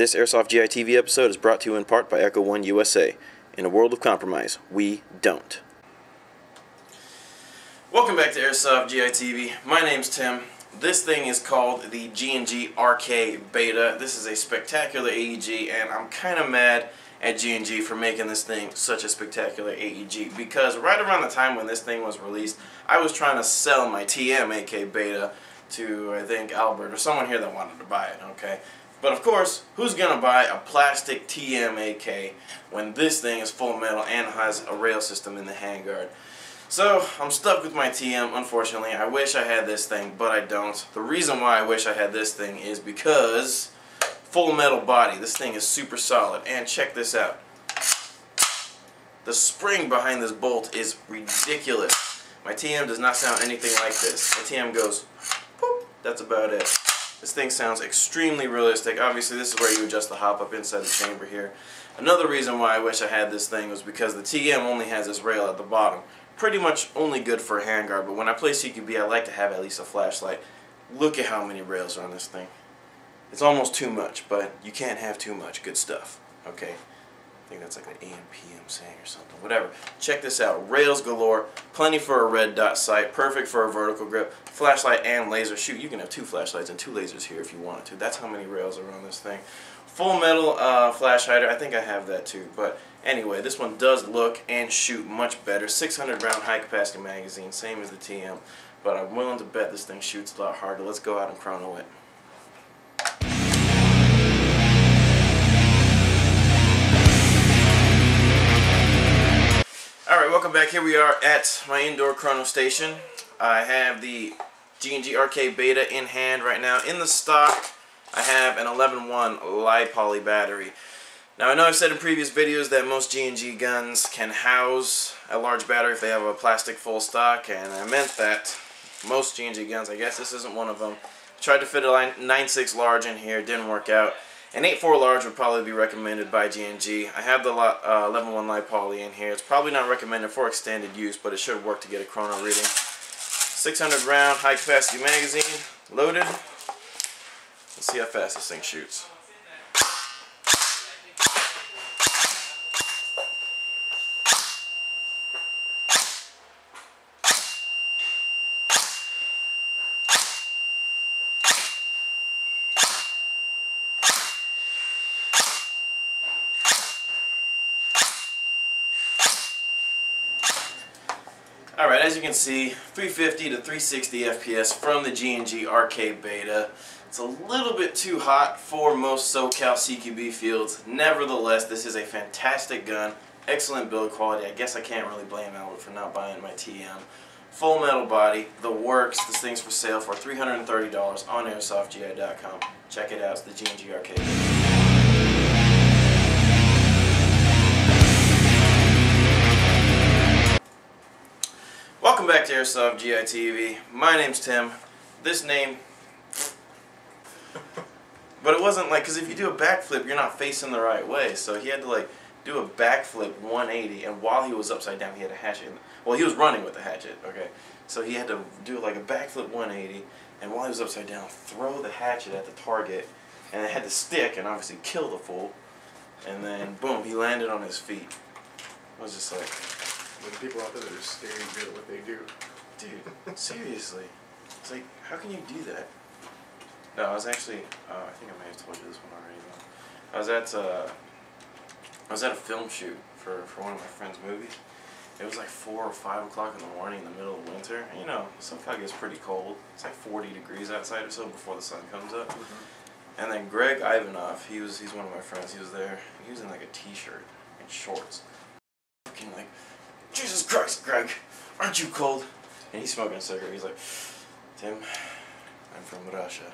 This Airsoft GI TV episode is brought to you in part by Echo One USA. In a world of compromise, we don't. Welcome back to Airsoft GI TV. My name's Tim. This thing is called the G&G RK Beta. This is a spectacular AEG, and I'm kind of mad at G&G for making this thing such a spectacular AEG, because right around the time when this thing was released, I was trying to sell my TM AK Beta to, I think, Albert or someone here that wanted to buy it, okay? But of course, who's going to buy a plastic TM AK when this thing is full metal and has a rail system in the handguard? So, I'm stuck with my TM, unfortunately. I wish I had this thing, but I don't. The reason why I wish I had this thing is because full metal body. This thing is super solid. And check this out. The spring behind this bolt is ridiculous. My TM does not sound anything like this. My TM goes, whoop, that's about it. This thing sounds extremely realistic. Obviously, this is where you adjust the hop up inside the chamber here. Another reason why I wish I had this thing was because the TM only has this rail at the bottom. Pretty much only good for a handguard, but when I play CQB, I like to have at least a flashlight. Look at how many rails are on this thing. It's almost too much, but you can't have too much good stuff. Okay? I think that's like an AM PM saying or something. Whatever. Check this out. Rails galore. Plenty for a red dot sight. Perfect for a vertical grip. Flashlight and laser. Shoot, you can have two flashlights and two lasers here if you wanted to. That's how many rails are on this thing. Full metal flash hider. I think I have that too. But anyway, this one does look and shoot much better. 600 round high capacity magazine. Same as the TM. But I'm willing to bet this thing shoots a lot harder. Let's go out and chrono it. Alright, welcome back. Here we are at my indoor chrono station. I have the G&G RK Beta in hand right now. In the stock, I have an 11-1 li-poly battery. Now, I know I've said in previous videos that most G&G guns can house a large battery if they have a plastic full stock, and I meant that. Most G&G guns, I guess this isn't one of them. Tried to fit a 9.6 large in here, didn't work out. An 8.4 large would probably be recommended by G&G. I have the 11-1 li-poly in here. It's probably not recommended for extended use, but it should work to get a chrono reading. 600 round high capacity magazine loaded. Let's see how fast this thing shoots. Alright, as you can see, 350 to 360 FPS from the G&G RK Beta. It's a little bit too hot for most SoCal CQB fields. Nevertheless, this is a fantastic gun. Excellent build quality. I guess I can't really blame Albert for not buying my TM. Full metal body, the works. This thing's for sale for $330 on AirsoftGI.com. Check it out. It's the G&G RK Beta. Welcome back to Airsoft GI TV. My name's Tim. This name, but it wasn't like, because if you do a backflip, you're not facing the right way. So he had to like do a backflip 180, and while he was upside down, he had a hatchet. Well, he was running with the hatchet. Okay, so he had to do like a backflip 180, and while he was upside down, throw the hatchet at the target, and it had to stick and obviously kill the fool. And then boom, he landed on his feet. I was just like, when people out there that are staring good at what they do. dude, seriously. It's like, how can you do that? No, I was actually, I think I may have told you this one already, though. I was at a film shoot for one of my friend's movies. It was like 4 or 5 o'clock in the morning in the middle of winter. And, you know, SoCal gets pretty cold. It's like 40 degrees outside or so before the sun comes up. Mm-hmm. And then Greg Ivanov, he's one of my friends, he was there. He was in like a t-shirt and shorts. Fucking like, Jesus Christ, Greg, aren't you cold? And he's smoking a cigarette. He's like, Tim, I'm from Russia.